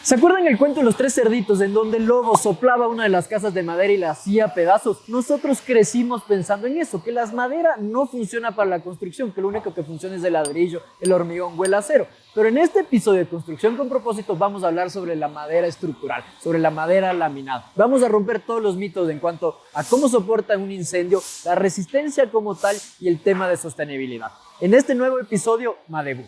¿Se acuerdan el cuento de los tres cerditos en donde el lobo soplaba una de las casas de madera y la hacía pedazos? Nosotros crecimos pensando en eso, que la madera no funciona para la construcción, que lo único que funciona es el ladrillo, el hormigón o el acero. Pero en este episodio de Construcción con Propósito vamos a hablar sobre la madera estructural, sobre la madera laminada. Vamos a romper todos los mitos en cuanto a cómo soporta un incendio, la resistencia como tal y el tema de sostenibilidad. En este nuevo episodio, Madebú.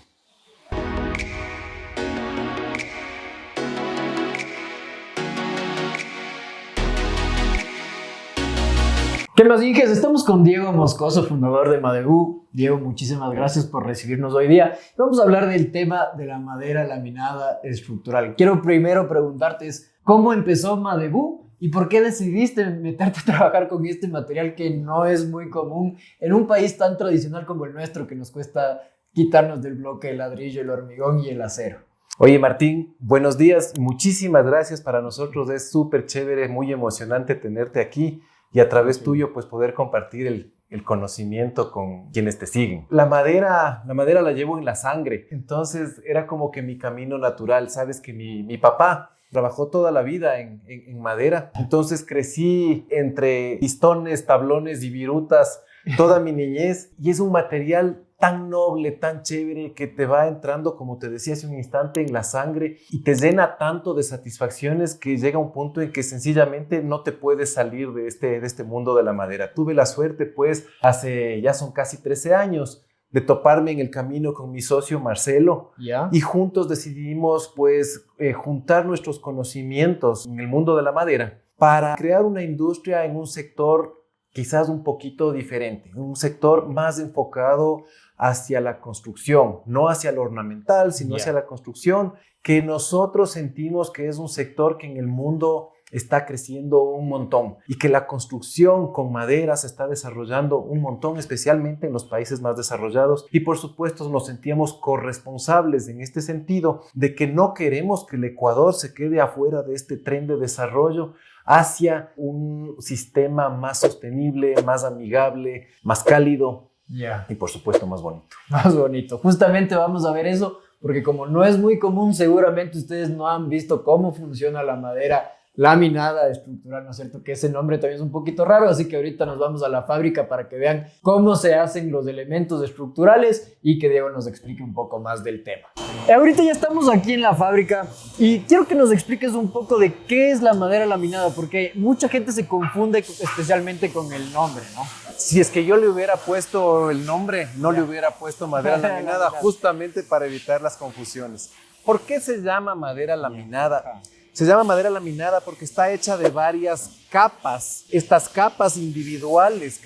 ¿Qué más, Inges? Estamos con Diego Moscoso, fundador de Madebú. Diego, muchísimas gracias por recibirnos hoy día. Vamos a hablar del tema de la madera laminada estructural. Quiero primero preguntarte ¿cómo empezó Madebú y por qué decidiste meterte a trabajar con este material que no es muy común en un país tan tradicional como el nuestro, que nos cuesta quitarnos del bloque el ladrillo, el hormigón y el acero? Oye, Martín, buenos días. Muchísimas gracias. Para nosotros es súper chévere, muy emocionante tenerte aquí. Y a través tuyo, pues, poder compartir el conocimiento con quienes te siguen. La madera la llevo en la sangre. Entonces, era como que mi camino natural. Sabes que mi papá trabajó toda la vida en madera. Entonces, crecí entre pistones, tablones y virutas toda mi niñez. Y es un material tan noble, tan chévere, que te va entrando, como te decía hace un instante, en la sangre y te llena tanto de satisfacciones que llega un punto en que sencillamente no te puedes salir de este mundo de la madera. Tuve la suerte, pues, hace ya son casi 13 años, de toparme en el camino con mi socio Marcelo. ¿Ya? Y juntos decidimos, pues, juntar nuestros conocimientos en el mundo de la madera para crear una industria en un sector quizás un poquito diferente, un sector más enfocado hacia la construcción, no hacia lo ornamental, sino hacia la construcción, que nosotros sentimos que es un sector que en el mundo está creciendo un montón y que la construcción con madera se está desarrollando un montón, especialmente en los países más desarrollados. Y por supuesto nos sentíamos corresponsables en este sentido de que no queremos que el Ecuador se quede afuera de este tren de desarrollo hacia un sistema más sostenible, más amigable, más cálido. Ya. Y por supuesto más bonito. Más bonito. Justamente vamos a ver eso, porque como no es muy común, seguramente ustedes no han visto cómo funciona la madera laminada estructural, ¿no es cierto? Que ese nombre también es un poquito raro, así que ahorita nos vamos a la fábrica para que vean cómo se hacen los elementos estructurales y que Diego nos explique un poco más del tema. Ahorita ya estamos aquí en la fábrica y quiero que nos expliques un poco de qué es la madera laminada, porque mucha gente se confunde especialmente con el nombre, ¿no? Si es que yo le hubiera puesto el nombre, no le hubiera puesto madera laminada, justamente para evitar las confusiones. ¿Por qué se llama madera laminada? Se llama madera laminada porque está hecha de varias capas. Estas capas individuales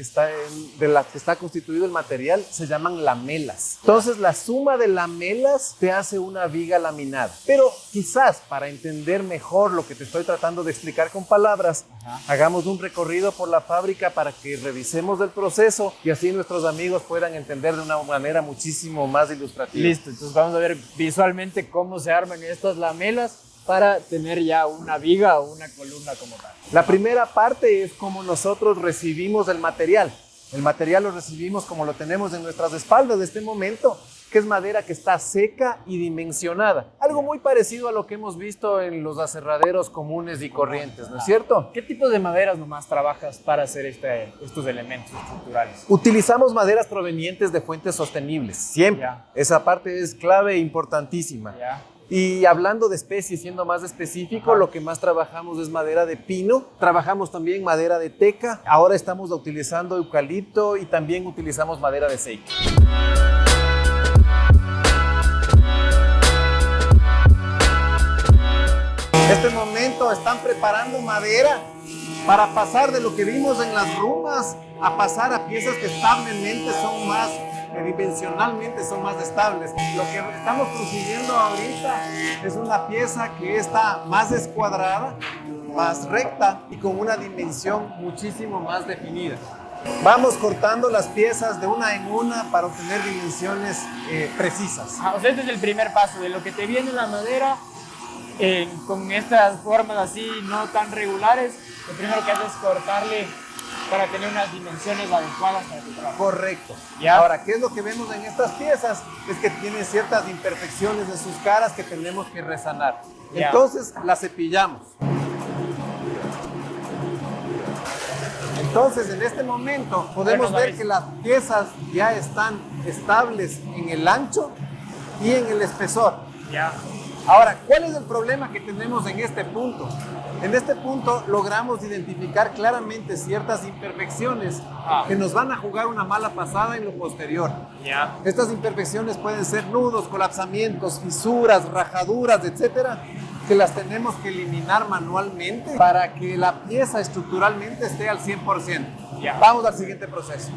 de las que está constituido el material se llaman lamelas. Entonces la suma de lamelas te hace una viga laminada. Pero quizás para entender mejor lo que te estoy tratando de explicar con palabras, hagamos un recorrido por la fábrica para que revisemos el proceso y así nuestros amigos puedan entender de una manera muchísimo más ilustrativa. Listo, entonces vamos a ver visualmente cómo se arman estas lamelas para tener ya una viga o una columna como tal. La primera parte es cómo nosotros recibimos el material. El material lo recibimos como lo tenemos en nuestras espaldas en este momento, que es madera que está seca y dimensionada. Algo muy parecido a lo que hemos visto en los aserraderos comunes y corrientes, ¿no es cierto? ¿Qué tipo de maderas nomás trabajas para hacer estos elementos estructurales? Utilizamos maderas provenientes de fuentes sostenibles, siempre. Esa parte es clave e importantísima. Y hablando de especies, siendo más específico, lo que más trabajamos es madera de pino. Trabajamos también madera de teca. Ahora estamos utilizando eucalipto y también utilizamos madera de ceiba. En este momento están preparando madera para pasar de lo que vimos en las rumbas a pasar a piezas que establemente son más dimensionalmente son más estables. Lo que estamos consiguiendo ahorita es una pieza que está más escuadrada, más recta y con una dimensión muchísimo más definida. Vamos cortando las piezas de una en una para obtener dimensiones precisas. O sea, este es el primer paso, de lo que te viene la madera con estas formas así no tan regulares. Lo primero que haces es cortarle para tener unas dimensiones adecuadas para tu trabajo. Correcto. ¿Ya? Ahora, ¿qué es lo que vemos en estas piezas? Es que tienen ciertas imperfecciones en sus caras que tenemos que resanar. Ya. Entonces, las cepillamos. Entonces, en este momento, podemos ver que las piezas ya están estables en el ancho y en el espesor. Ya. Ahora, ¿cuál es el problema que tenemos en este punto? En este punto logramos identificar claramente ciertas imperfecciones que nos van a jugar una mala pasada en lo posterior. Ya. Estas imperfecciones pueden ser nudos, colapsamientos, fisuras, rajaduras, etcétera, que las tenemos que eliminar manualmente para que la pieza estructuralmente esté al 100%. Ya. Vamos al siguiente proceso.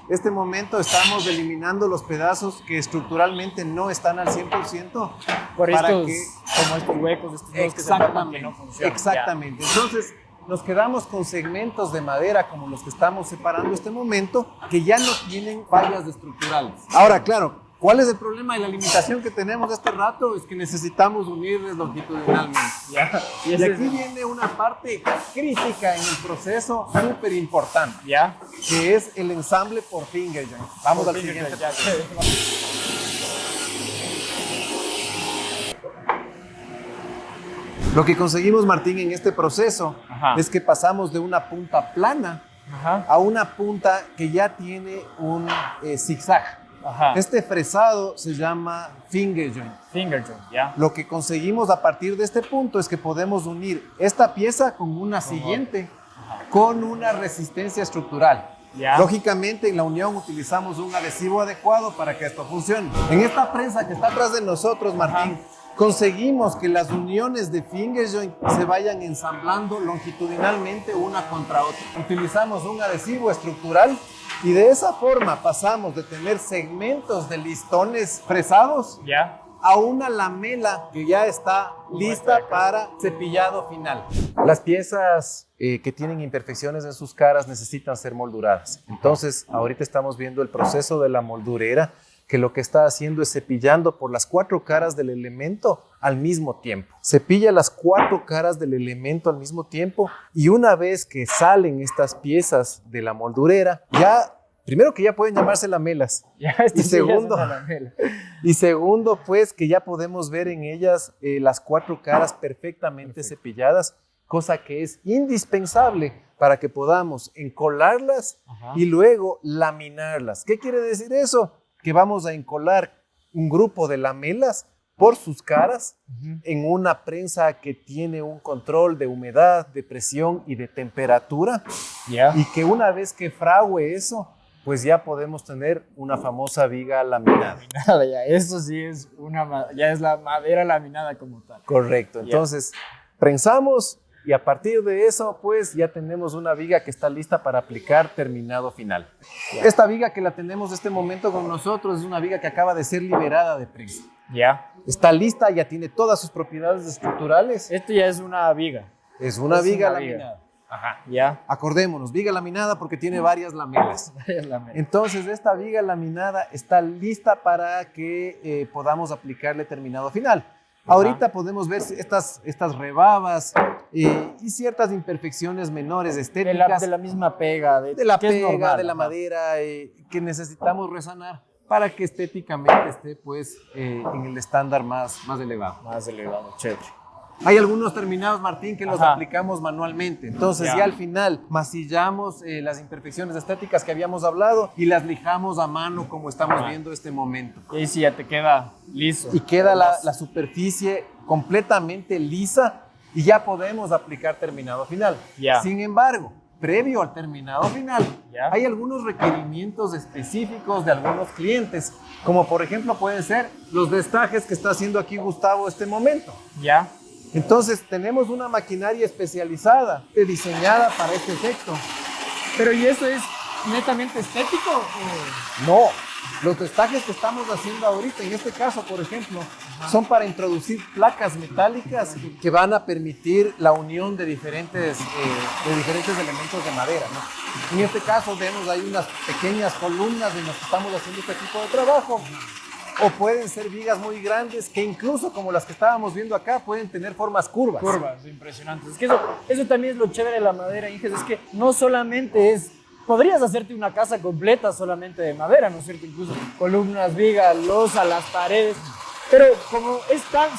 Este momento estamos eliminando los pedazos que estructuralmente no están al 100%. Por para estos, que como estos huecos, estos nudos que se forman que no funcionan. Exactamente. Entonces, nos quedamos con segmentos de madera como los que estamos separando este momento, que ya no tienen fallas estructurales. Ahora, claro, ¿cuál es el problema y la limitación que tenemos este rato? Es que necesitamos unirles longitudinalmente. Ya. Y aquí viene una parte crítica en el proceso súper importante, Ya. que es el ensamble por finger joint. Vamos al siguiente. Ya. Lo que conseguimos, Martín, en este proceso Ajá. es que pasamos de una punta plana Ajá. a una punta que ya tiene un zigzag. Ajá. Este fresado se llama finger joint. Finger joint, ya. Lo que conseguimos a partir de este punto es que podemos unir esta pieza con una siguiente con una resistencia estructural. Ya. Lógicamente, en la unión utilizamos un adhesivo adecuado para que esto funcione. En esta prensa que está atrás de nosotros, Martín, conseguimos que las uniones de finger joint se vayan ensamblando longitudinalmente una contra otra. Utilizamos un adhesivo estructural y de esa forma pasamos de tener segmentos de listones fresados Ya. a una lamela que ya está lista para cepillado final. Las piezas que tienen imperfecciones en sus caras necesitan ser molduradas. Entonces, ahorita estamos viendo el proceso de la moldurera, que lo que está haciendo es cepillando por las 4 caras del elemento al mismo tiempo. Cepilla las 4 caras del elemento al mismo tiempo y una vez que salen estas piezas de la moldurera, ya, primero que ya pueden llamarse lamelas. Ya. Y segundo, ya es una lamela. y segundo, pues que ya podemos ver en ellas las 4 caras perfectamente cepilladas, cosa que es indispensable para que podamos encolarlas y luego laminarlas. ¿Qué quiere decir eso? Que vamos a encolar un grupo de lamelas por sus caras en una prensa que tiene un control de humedad, de presión y de temperatura, Ya. y que una vez que frague eso, pues ya podemos tener una famosa viga laminada. Nada, ya. Eso sí es ya es la madera laminada como tal. Correcto. Entonces, prensamos y a partir de eso, pues ya tenemos una viga que está lista para aplicar terminado final. Esta viga que la tenemos en este momento con nosotros es una viga que acaba de ser liberada de prensa. Ya. Está lista, ya tiene todas sus propiedades estructurales. Esto ya es una viga. Es una Es viga una laminada. Ajá. Ya. Acordémonos, viga laminada porque tiene varias lamelas. Es la mera. Entonces, esta viga laminada está lista para que podamos aplicarle terminado final. Ahorita podemos ver estas rebabas y ciertas imperfecciones menores estéticas. De la misma pega. De la que es pega, normal, de la ajá. madera, que necesitamos resanar para que estéticamente esté pues en el estándar más elevado. Más elevado, chévere. Hay algunos terminados, Martín, que los Ajá. aplicamos manualmente. Entonces Ya. ya al final masillamos las imperfecciones estéticas que habíamos hablado y las lijamos a mano como estamos viendo este momento. Y ahí sí ya te queda liso. Y queda la superficie completamente lisa y ya podemos aplicar terminado final. Ya. Sin embargo, previo al terminado final, Ya. hay algunos requerimientos específicos de algunos clientes, como por ejemplo pueden ser los destajes que está haciendo aquí Gustavo este momento. Ya. Entonces tenemos una maquinaria especializada, diseñada para este efecto. Pero ¿y eso es netamente estético? o- No, los destajes que estamos haciendo ahorita, en este caso, por ejemplo, son para introducir placas metálicas que van a permitir la unión de diferentes elementos de madera, ¿no? En este caso vemos ahí unas pequeñas columnas en las que estamos haciendo este tipo de trabajo o pueden ser vigas muy grandes que incluso como las que estábamos viendo acá pueden tener formas curvas. Curvas, impresionantes. Es que eso también es lo chévere de la madera, Inges, es que no solamente es... Podrías hacerte una casa completa solamente de madera, ¿no es cierto? Incluso columnas, vigas, losa, las paredes. Pero como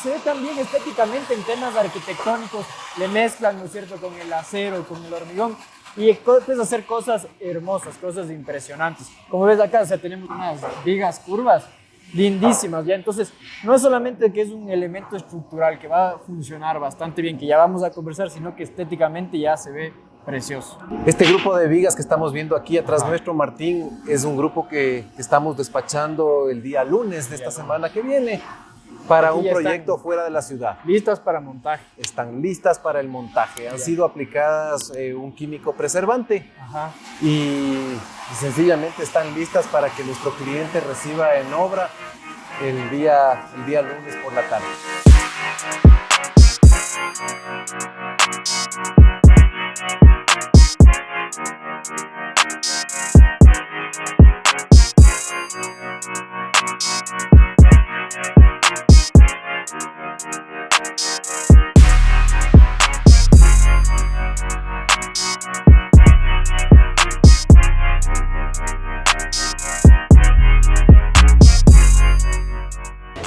se ve tan bien estéticamente en temas arquitectónicos, le mezclan, ¿no es cierto?, con el acero, con el hormigón, y puedes hacer cosas hermosas, cosas impresionantes. Como ves acá, o sea, tenemos unas vigas curvas lindísimas, ¿ya? Entonces, no es solamente que es un elemento estructural que va a funcionar bastante bien, que ya vamos a conversar, sino que estéticamente ya se ve precioso. Este grupo de vigas que estamos viendo aquí atrás nuestro, Martín, es un grupo que estamos despachando el día lunes de esta semana que viene para Aquí un ya proyecto están fuera de la ciudad. listas para montaje. Están listas para el montaje. Han sido aplicadas un químico preservante Ajá. y sencillamente están listas para que nuestro cliente reciba en obra el día lunes por la tarde.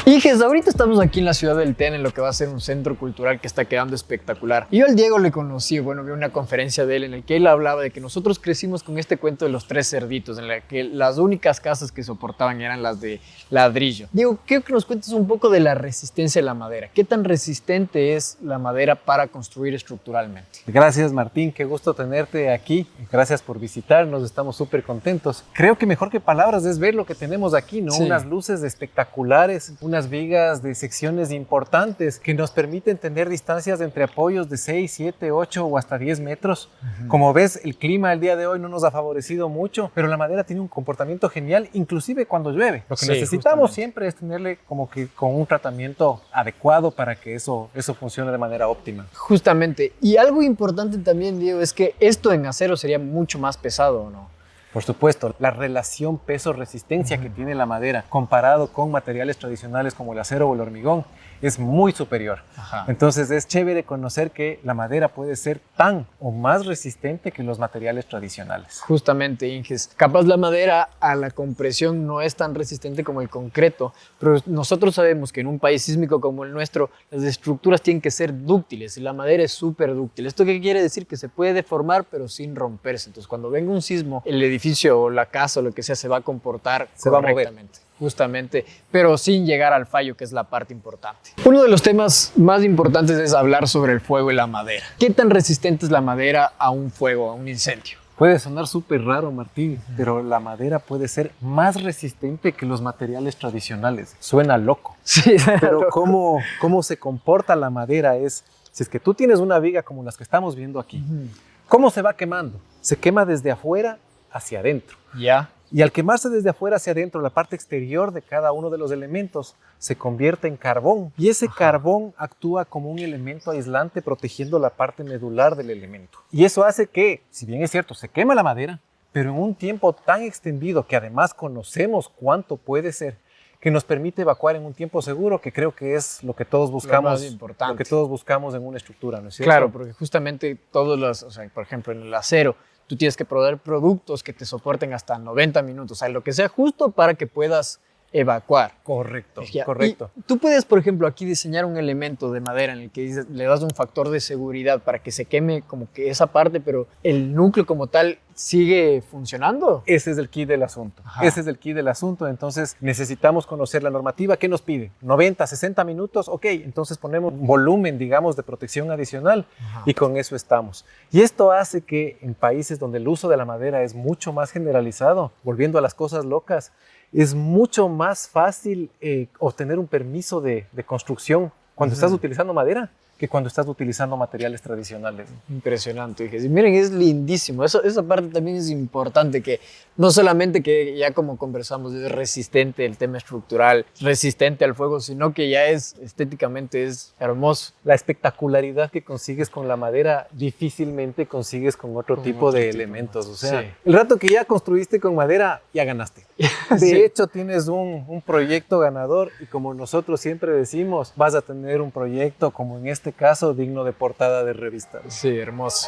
Inges, ahorita estamos aquí en la ciudad del TEN, en lo que va a ser un centro cultural que está quedando espectacular. Y yo al Diego le conocí, bueno, vi una conferencia de él en la que él hablaba de que nosotros crecimos con este cuento de los 3 cerditos, en la que las únicas casas que soportaban eran las de ladrillo. Diego, quiero que nos cuentes un poco de la resistencia de la madera. ¿Qué tan resistente es la madera para construir estructuralmente? Gracias, Martín, qué gusto tenerte aquí. Gracias por visitarnos, estamos súper contentos. Creo que mejor que palabras es ver lo que tenemos aquí, ¿no? Sí. Unas luces espectaculares, unas vigas de secciones importantes que nos permiten tener distancias entre apoyos de 6, 7, 8 o hasta 10 metros. Como ves, el clima el día de hoy no nos ha favorecido mucho, pero la madera tiene un comportamiento genial, inclusive cuando llueve. Lo que Sí, necesitamos justamente. siempre es tenerle como que con un tratamiento adecuado para que eso funcione de manera óptima. Justamente. Y algo importante también, Diego, es que esto en acero sería mucho más pesado, ¿o no? Por supuesto, la relación peso-resistencia que tiene la madera comparado con materiales tradicionales como el acero o el hormigón es muy superior. Ajá. Entonces es chévere conocer que la madera puede ser tan o más resistente que los materiales tradicionales. Justamente, Inges. Capaz la madera a la compresión no es tan resistente como el concreto, pero nosotros sabemos que en un país sísmico como el nuestro, las estructuras tienen que ser dúctiles y la madera es súper dúctil. ¿Esto qué quiere decir? Que se puede deformar pero sin romperse. Entonces, cuando venga un sismo, el edificio o la casa o lo que sea se va a comportar Se va a mover. correctamente. Justamente, pero sin llegar al fallo, que es la parte importante. Uno de los temas más importantes es hablar sobre el fuego y la madera. ¿Qué tan resistente es la madera a un fuego, a un incendio? Puede sonar súper raro, Martín, pero la madera puede ser más resistente que los materiales tradicionales. Suena loco. Sí, Pero cómo se comporta la madera es, si es que tú tienes una viga como las que estamos viendo aquí, ¿cómo se va quemando? Se quema desde afuera hacia adentro. Ya. Y al quemarse desde afuera hacia adentro, la parte exterior de cada uno de los elementos se convierte en carbón. Y ese carbón actúa como un elemento aislante protegiendo la parte medular del elemento. Y eso hace que, si bien es cierto, se quema la madera, pero en un tiempo tan extendido que además conocemos cuánto puede ser, que nos permite evacuar en un tiempo seguro, que creo que es lo que todos buscamos, más importante. lo que todos buscamos en una estructura, ¿no es cierto? Claro, porque justamente todos los, o sea, por ejemplo, en el acero, tú tienes que proveer productos que te soporten hasta 90 minutos, o sea, lo que sea justo para que puedas evacuar. Correcto, Ya. correcto. Y tú puedes, por ejemplo, aquí diseñar un elemento de madera en el que le das un factor de seguridad para que se queme como que esa parte, pero el núcleo como tal sigue funcionando. Ese es el key del asunto. Ajá. Ese es el key del asunto. Entonces necesitamos conocer la normativa. ¿Qué nos pide? 90, 60 minutos. Ok, entonces ponemos un volumen, digamos, de protección adicional y con eso estamos. Y esto hace que en países donde el uso de la madera es mucho más generalizado, volviendo a las cosas locas, es mucho más fácil obtener un permiso de construcción cuando estás utilizando madera que cuando estás utilizando materiales tradicionales. Impresionante, dije. Y miren, es lindísimo. Esa parte también es importante, que no solamente que ya como conversamos es resistente el tema estructural, resistente al fuego, sino que ya es estéticamente es hermoso. La espectacularidad que consigues con la madera difícilmente consigues con otro tipo de elementos. O sea, sí. El rato que ya construiste con madera, ya ganaste. De Sí. hecho, tienes un proyecto ganador y como nosotros siempre decimos, vas a tener un proyecto como en este caso digno de portada de revista. Sí, hermoso.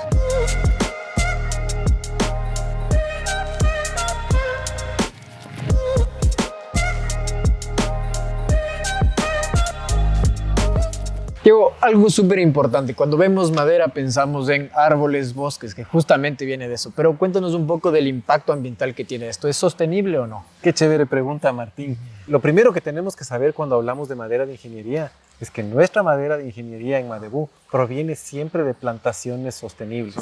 Diego, algo súper importante. Cuando vemos madera pensamos en árboles, bosques, que justamente viene de eso. Pero cuéntanos un poco del impacto ambiental que tiene esto. ¿Es sostenible o no? Qué chévere pregunta, Martín. Lo primero que tenemos que saber cuando hablamos de madera de ingeniería es que nuestra madera de ingeniería en Madebú proviene siempre de plantaciones sostenibles.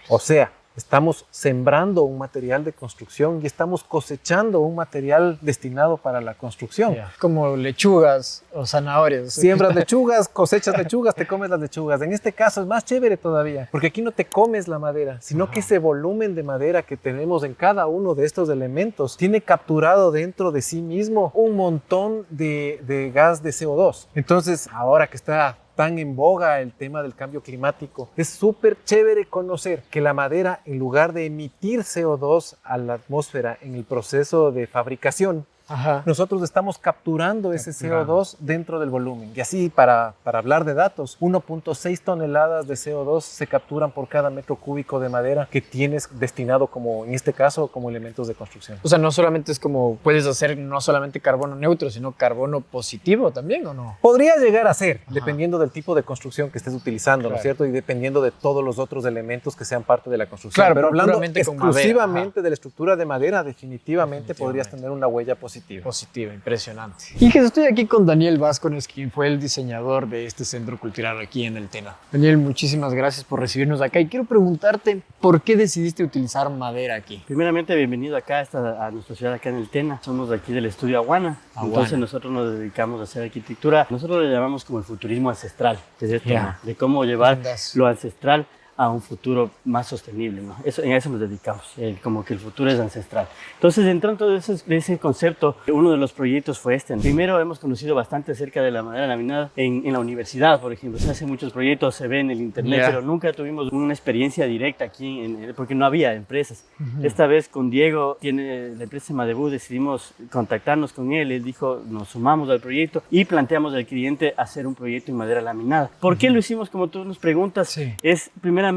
O sea, estamos sembrando un material de construcción y estamos cosechando un material destinado para la construcción. Yeah. Como lechugas o zanahorias. Siembras lechugas, cosechas lechugas, te comes las lechugas. En este caso es más chévere todavía, porque aquí no te comes la madera, sino que ese volumen de madera que tenemos en cada uno de estos elementos tiene capturado dentro de sí mismo un montón de gas de CO2. Entonces, ahora que está tan en boga el tema del cambio climático, es súper chévere conocer que la madera, en lugar de emitir CO2 a la atmósfera en el proceso de fabricación, Ajá. nosotros estamos capturando ese CO2 dentro del volumen. Y así, para hablar de datos, 1.6 toneladas de CO2 se capturan por cada metro cúbico de madera que tienes destinado, como en este caso, como elementos de construcción. O sea, no solamente es como puedes hacer no solamente carbono neutro, sino carbono positivo también, ¿o no? Podría llegar a ser, dependiendo del tipo de construcción que estés utilizando, Claro. ¿no es cierto? Y dependiendo de todos los otros elementos que sean parte de la construcción. Claro, pero hablando puramente con madera, exclusivamente de la estructura de madera, definitivamente podrías tener una huella positiva. Positiva, impresionante. Y que estoy aquí con Daniel Vázquez, quien fue el diseñador de este centro cultural aquí en el Tena. Daniel, muchísimas gracias por recibirnos acá y quiero preguntarte por qué decidiste utilizar madera aquí. Primeramente, bienvenido acá a nuestra ciudad, acá en el Tena. Somos de aquí del estudio Aguana. Entonces nosotros nos dedicamos a hacer arquitectura. Nosotros le llamamos como el futurismo ancestral. Es esto, Ya. ¿no? De cómo llevar Lindas. lo ancestral a un futuro más sostenible, ¿no? En eso nos dedicamos, como que el futuro es ancestral. Entonces, dentro de todo ese concepto, uno de los proyectos fue este. Primero, hemos conocido bastante acerca de la madera laminada en la universidad, por ejemplo. Se hacen muchos proyectos, se ve en el internet, Yeah. pero nunca tuvimos una experiencia directa aquí, porque no había empresas. Esta vez con Diego, tiene la empresa Madebú, decidimos contactarnos con él. Él dijo, nos sumamos al proyecto y planteamos al cliente hacer un proyecto en madera laminada. ¿Por qué lo hicimos, como tú nos preguntas? Sí. Es primeramente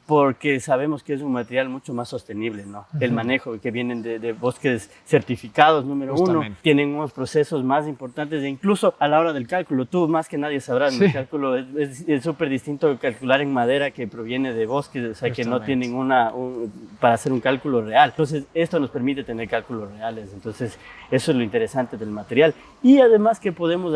porque sabemos que es un material mucho más sostenible, ¿no? El manejo, que vienen de bosques certificados, número uno, Justamente. tienen unos procesos más importantes e incluso a la hora del cálculo, tú más que nadie sabrás, ¿no? Sí. El cálculo es súper distinto calcular en madera que proviene de bosques, o sea, que no Justamente. tienen para hacer un cálculo real. Entonces, esto nos permite tener cálculos reales. Entonces, eso es lo interesante del material. Y además que podemos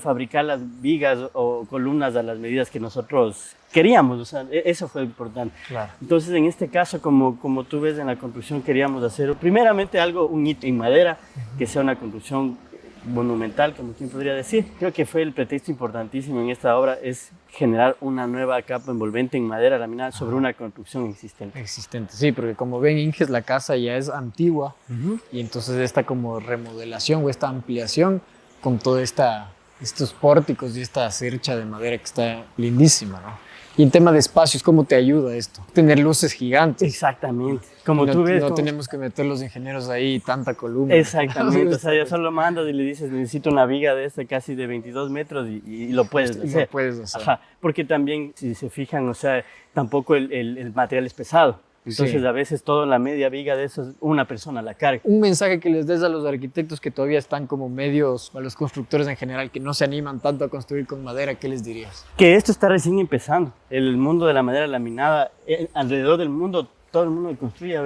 fabricar las vigas o columnas a las medidas que nosotros queríamos, o sea, eso fue importante. Claro. Entonces, en este caso, como tú ves en la construcción, queríamos hacer primeramente un hito en madera, que sea una construcción monumental, como quien podría decir. Creo que fue el pretexto importantísimo en esta obra, es generar una nueva capa envolvente en madera laminada sobre una construcción existente. Existente, sí, porque como ven, Inges, la casa ya es antigua y entonces esta como remodelación o esta ampliación con toda estos pórticos y esta cercha de madera que está lindísima, ¿no? Y en tema de espacios, ¿cómo te ayuda esto? Tener luces gigantes. Exactamente. Como no, tú ves. No tenemos que meter los ingenieros ahí tanta columna. Exactamente. O sea, ya solo mandas y le dices, necesito una viga de casi de 22 metros y lo puedes hacer. Lo puedes hacer. Ajá. Porque también, si se fijan, o sea, tampoco el material es pesado. Entonces, Sí. a veces toda la media viga de eso, una persona la carga. Un mensaje que les des a los arquitectos que todavía están como medios, a los constructores en general, que no se animan tanto a construir con madera, ¿qué les dirías? Que esto está recién empezando. El mundo de la madera laminada, alrededor del mundo, todo el mundo construye,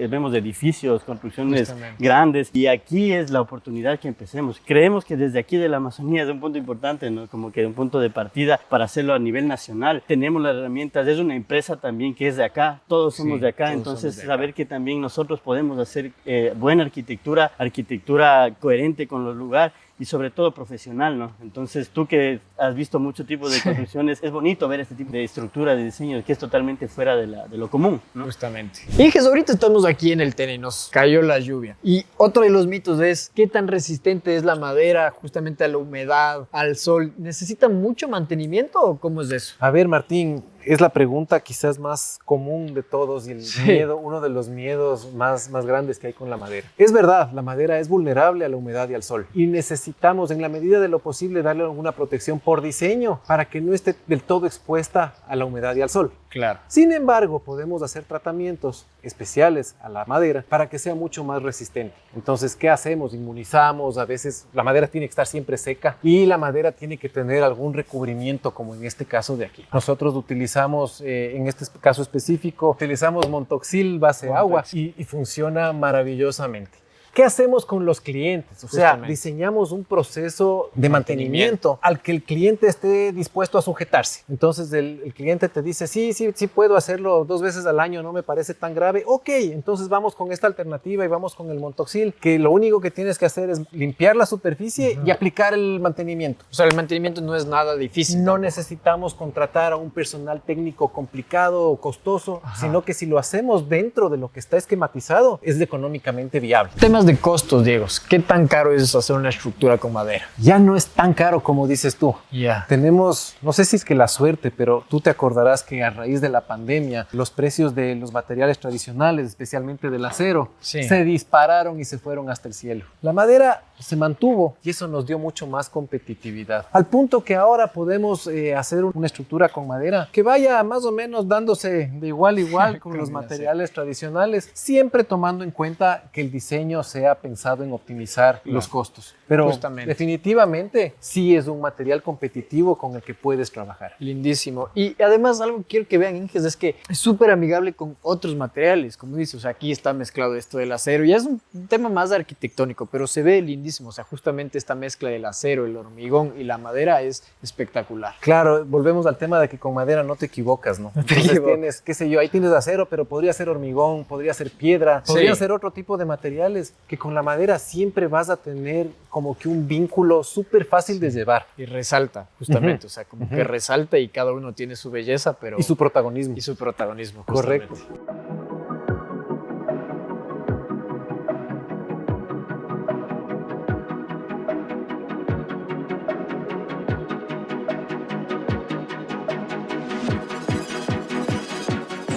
vemos edificios, construcciones Justamente. grandes, y aquí es la oportunidad que empecemos. Creemos que desde aquí de la Amazonía es un punto importante, ¿no? Como que un punto de partida para hacerlo a nivel nacional. Tenemos las herramientas, es una empresa también que es de acá, todos somos Sí, de acá, todos entonces somos de acá. saber que también nosotros podemos hacer buena arquitectura coherente con los lugares y sobre todo profesional, ¿no? Entonces, tú que has visto mucho tipo de construcciones, es bonito ver este tipo de estructura, de diseño, que es totalmente fuera de lo común, ¿no? Justamente. Inges, ahorita estamos aquí en el Tene y nos cayó la lluvia. Y otro de los mitos es qué tan resistente es la madera justamente a la humedad, al sol. ¿Necesita mucho mantenimiento o cómo es eso? A ver, Martín, es la pregunta quizás más común de todos y el miedo, uno de los miedos más grandes que hay con la madera. Es verdad, la madera es vulnerable a la humedad y al sol y necesitamos en la medida de lo posible darle alguna protección por diseño para que no esté del todo expuesta a la humedad y al sol. Claro. Sin embargo, podemos hacer tratamientos especiales a la madera para que sea mucho más resistente. Entonces, ¿qué hacemos? Inmunizamos, a veces la madera tiene que estar siempre seca y la madera tiene que tener algún recubrimiento, como en este caso de aquí. Nosotros utilizamos, en este caso específico, utilizamos Montoxil base agua y funciona maravillosamente. ¿Qué hacemos con los clientes? O sea, diseñamos un proceso de mantenimiento al que el cliente esté dispuesto a sujetarse. Entonces, el cliente te dice, sí, puedo hacerlo 2 veces al año, no me parece tan grave. Ok, entonces vamos con esta alternativa y vamos con el Montoxil, que lo único que tienes que hacer es limpiar la superficie y aplicar el mantenimiento. O sea, el mantenimiento no es nada difícil. No necesitamos contratar a un personal técnico complicado o costoso, sino que si lo hacemos dentro de lo que está esquematizado, es económicamente viable. Temas de costos, Diego. ¿Qué tan caro es hacer una estructura con madera? Ya no es tan caro como dices tú. Ya. Tenemos, no sé si es que la suerte, pero tú te acordarás que a raíz de la pandemia, los precios de los materiales tradicionales, especialmente del acero, se dispararon y se fueron hasta el cielo. La madera se mantuvo y eso nos dio mucho más competitividad. Al punto que ahora podemos hacer una estructura con madera que vaya más o menos dándose de igual a igual con los materiales tradicionales, siempre tomando en cuenta que el diseño sea pensado en optimizar los costos. Pero definitivamente sí es un material competitivo con el que puedes trabajar. Lindísimo. Y además algo que quiero que vean, Inges, es que es súper amigable con otros materiales. Como dices, o sea, aquí está mezclado esto del acero. Ya es un tema más arquitectónico, pero se ve lindísimo. O sea, justamente esta mezcla del acero, el hormigón y la madera es espectacular. Claro, volvemos al tema de que con madera no te equivocas, ¿no? Entonces tienes, qué sé yo, ahí tienes acero, pero podría ser hormigón, podría ser piedra, podría ser otro tipo de materiales que con la madera siempre vas a tener como que un vínculo súper fácil de llevar. Y resalta, justamente, o sea, como que resalta y cada uno tiene su belleza, pero... Y su protagonismo. Y su protagonismo, correcto.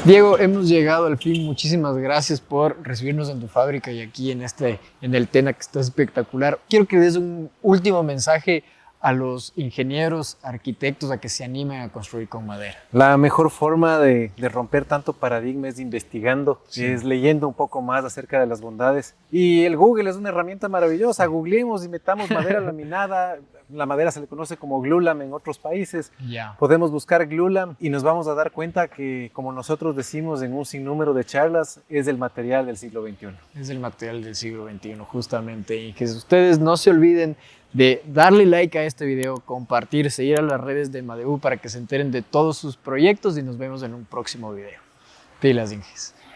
Diego, hemos llegado al fin. Muchísimas gracias por recibirnos en tu fábrica y aquí en el Tena, que está espectacular. Quiero que des un último mensaje a los ingenieros, arquitectos, a que se animen a construir con madera. La mejor forma de romper tanto paradigma es investigando, es leyendo un poco más acerca de las bondades. Y el Google es una herramienta maravillosa. Googleemos y metamos madera laminada. La madera se le conoce como glulam en otros países. Podemos buscar glulam y nos vamos a dar cuenta que, como nosotros decimos en un sinnúmero de charlas, es el material del siglo XXI. Es el material del siglo XXI, justamente. Y que ustedes no se olviden de darle like a este video, compartir, seguir a las redes de Madeu para que se enteren de todos sus proyectos y nos vemos en un próximo video. Pilas, Inges.